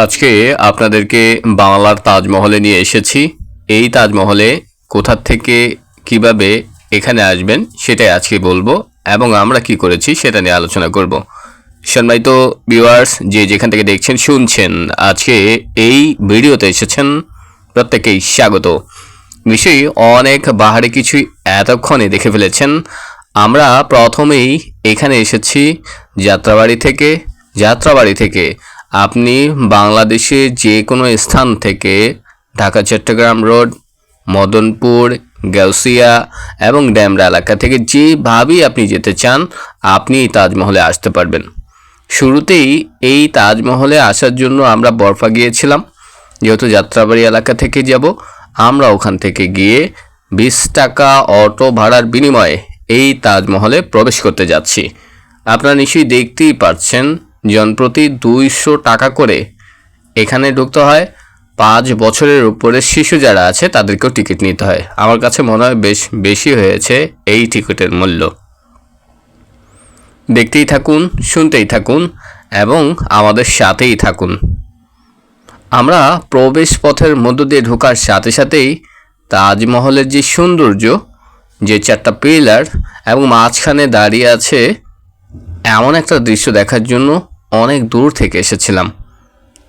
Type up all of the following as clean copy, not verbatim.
আজকে আপনাদেরকে বাংলার তাজমহলে নিয়ে এসেছি। এই তাজমহলে কোথা থেকে কিভাবে এখানে আসবেন সেটাই আজকে বলবো এবং আমরা কি করেছি সেটা নিয়ে আলোচনা করব। সম্মানিত ভিউয়ার্স, যে যেখান থেকে দেখছেন শুনছেন, আজকে এই ভিডিওতে এসেছেন প্রত্যেকেই স্বাগত। নিশ্চয়ই অনেক বাহারি কিছুই এতক্ষণে দেখে ফেলেছেন। আমরা প্রথমেই এখানে এসেছি যাত্রাবাড়ি থেকে আপনি বাংলাদেশে যে কোনো স্থান থেকে ঢাকা চট্টগ্রাম রোড, মদনপুর, গাউসিয়া এবং ড্যামরা এলাকা থেকে যেভাবেই আপনি যেতে চান আপনি এই তাজমহলে আসতে পারবেন। শুরুতেই এই তাজমহলে আসার জন্য আমরা বরফা গিয়েছিলাম। যেহেতু যাত্রাবাড়ি এলাকা থেকে যাব, আমরা ওখান থেকে গিয়ে 20 টাকা অটো ভাড়ার বিনিময়ে এই তাজমহলে প্রবেশ করতে যাচ্ছি। আপনারা নিশ্চয়ই দেখতেই পাচ্ছেন, জনপ্রতি 200 টাকা করে এখানে ঢুকতে হয়। 5 বছরের উপরে শিশু যারা আছে তাদেরকেও টিকিট নিতে হয়। আমার কাছে মনে হয় বেশ বেশি হয়েছে এই টিকিটের মূল্য। দেখতেই থাকুন, শুনতেই থাকুন এবং আমাদের সাথেই থাকুন। আমরা প্রবেশ পথের মধ্য দিয়ে ঢোকার সাথে সাথেই তাজমহলের যে সৌন্দর্য, যে 4টা পিলার এবং মাঝখানে দাঁড়িয়ে আছে এমন একটা দৃশ্য দেখার জন্য অনেক দূর থেকে এসেছিলাম।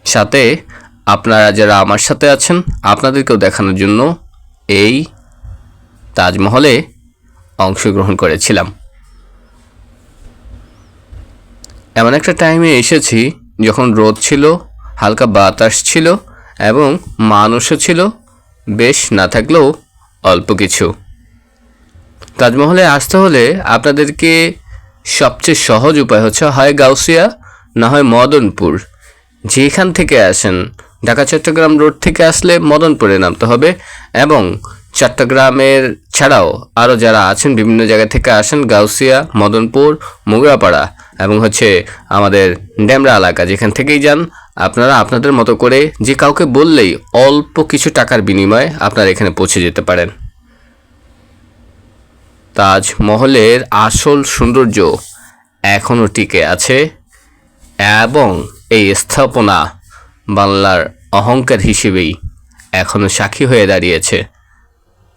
সাথে আপনারা যারা আমার সাথে আছেন আপনাদেরকেও দেখানোর জন্য এই তাজমহলে অংশগ্রহণ করেছিলাম। এমন একটা টাইমে এসেছি যখন রোদ ছিল, হালকা বাতাস ছিল এবং মানুষও ছিল বেশ, না থাকলেও অল্প কিছু। তাজমহলে আসতে হলে আপনাদেরকে সবচেয়ে সহজ উপায় হচ্ছে হয় গাউসিয়া না হয় মদনপুর। যেখান থেকে আসেন, ঢাকা চট্টগ্রাম রোড থেকে আসলে মদনপুরে নামতে হবে এবং চট্টগ্রামের ছাড়াও আরও যারা আছেন বিভিন্ন জায়গা থেকে আসেন, গাউসিয়া, মদনপুর, মোগরাপাড়া এবং আমাদের ড্যামরা এলাকা, যেখান থেকেই যান আপনারা আপনাদের মতো করে যে কাউকে বললেই অল্প কিছু টাকার বিনিময়ে আপনারা এখানে পৌঁছে যেতে পারেন। তাজমহলের আসল সৌন্দর্য এখনও টিকে আছে এবং এই স্থাপনা বাংলার অহংকার হিসেবেই এখনও সাক্ষী হয়ে দাঁড়িয়েছে।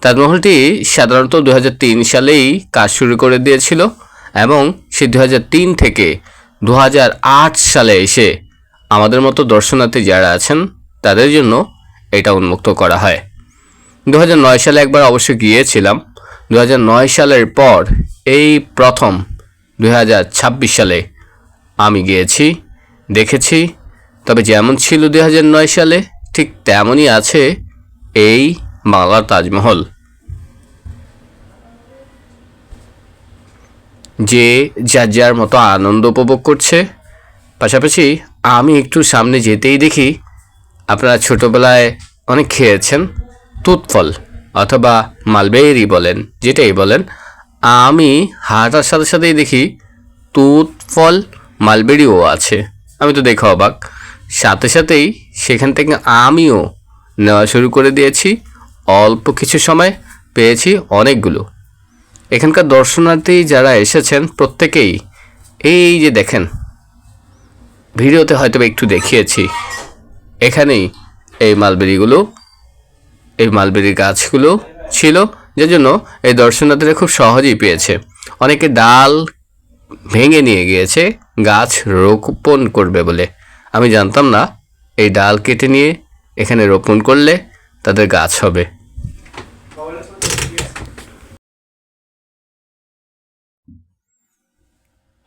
তাজমহলটি সাধারণত 2003 সালেই কাজ শুরু করে দিয়েছিল এবং সেই 2003 থেকে 2008 সালে এসে আমাদের মতো দর্শনার্থী যারা আছেন তাদের জন্য এটা উন্মুক্ত করা হয়। 2009 সালে একবার অবশ্য গিয়েছিলাম। 2009 সালের পর এই প্রথম 2026 সালে আমি গিয়েছি, দেখেছি। তবে যেমন ছিল 2009 সালে ঠিক তেমনই আছে এই বাংলার তাজমহল। যে যার যার মতো আনন্দ উপভোগ করছে। পাশাপাশি আমি একটু সামনে যেতেই দেখি, আপনারা ছোটোবেলায় অনেক খেয়েছেন তুত ফল অথবা মালবেরি বলেন, যেটাই বলেন, আমি হাঁটার সাথে সাথেই দেখি তুত ফল মালবেরিও আছে। আমি তো দেখে অবাক। সাথে সাথেই সেখান থেকে আমিও নেওয়া শুরু করে দিয়েছি। অল্প কিছু সময় পেয়েছি অনেকগুলো। এখানকার দর্শনার্থী যারা এসেছেন প্রত্যেকেই এই যে দেখেন, ভিডিওতে হয়তো একটু দেখিয়েছি, এখানেই এই মালবেরি গাছগুলো ছিল, যে জন্য এই দর্শনার্থীরা খুব সহজেই পেয়েছে। অনেকে ডাল ভেঙে নিয়ে গিয়েছে গাছ রোপণ করবে বলে। আমি জানতাম না এই ডাল কেটে নিয়ে এখানে রোপণ করলে তাদের গাছ হবে।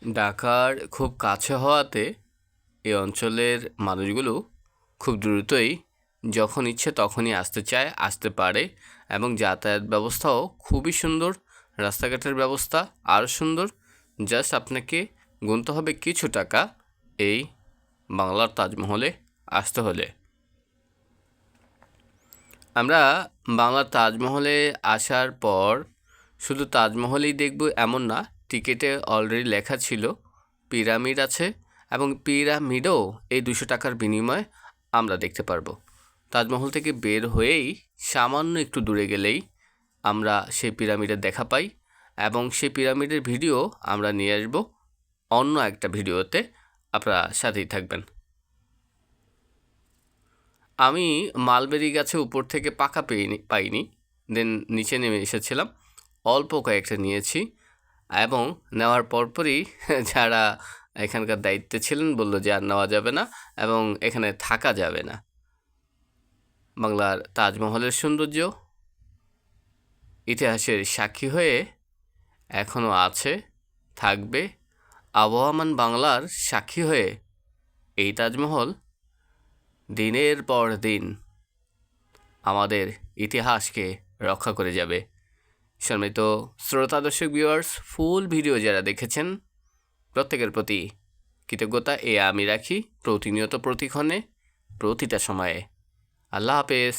ঢাকার খুব কাছে হওয়াতে এই অঞ্চলের মানুষগুলো খুব দ্রুতই যখন ইচ্ছে তখনই আসতে চায়, আসতে পারে এবং যাতায়াত ব্যবস্থাও খুবই সুন্দর। রাস্তাঘাটের ব্যবস্থা আরও সুন্দর। জাস্ট আপনাকে গুনতে হবে কিছু টাকা এই বাংলার তাজমহলে আসতে হলে। আমরা বাংলার তাজমহলে আসার পর শুধু তাজমহলই দেখব এমন না, টিকিটে অলরেডি লেখা ছিল পিরামিড আছে এবং পিরামিডও এই 200 টাকার বিনিময়ে আমরা দেখতে পারবো। তাজমহল থেকে বের হয়েই সামান্য একটু দূরে গেলেই আমরা সেই পিরামিডের দেখা পাই এবং সেই পিরামিডের ভিডিও আমরা নিয়ে আসবো অন্য একটা ভিডিওতে। আপনারা সাথেই থাকবেন। আমি মালবেরি গাছে উপর থেকে পাকা পাইনি, দেন নিচে নেমে এসেছিলাম, অল্প কয়েকটা নিয়েছি এবং নেওয়ার পরপরই যারা এখানকার দায়িত্বে ছিলেন বলল যে আর নেওয়া যাবে না এবং এখানে থাকা যাবে না। বাংলার তাজমহলের সৌন্দর্য ইতিহাসের সাক্ষী হয়ে এখনও আছে, থাকবে। আবহমান বাংলার সাক্ষী হয়ে এই তাজমহল দিনের পর দিন আমাদের ইতিহাসকে রক্ষা করে যাবে। সম্মানিত শ্রোতা দর্শক ভিউয়ার্স, ফুল ভিডিও যারা দেখেছেন প্রত্যেকের প্রতি কৃতজ্ঞতা আমি রাখি, প্রতিনিয়ত প্রতিক্ষণে প্রতিটা সময়ে। আল্লাহ হাফেজ।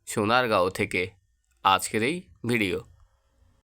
সোনারগাঁও থেকে আজকের এই ভিডিও।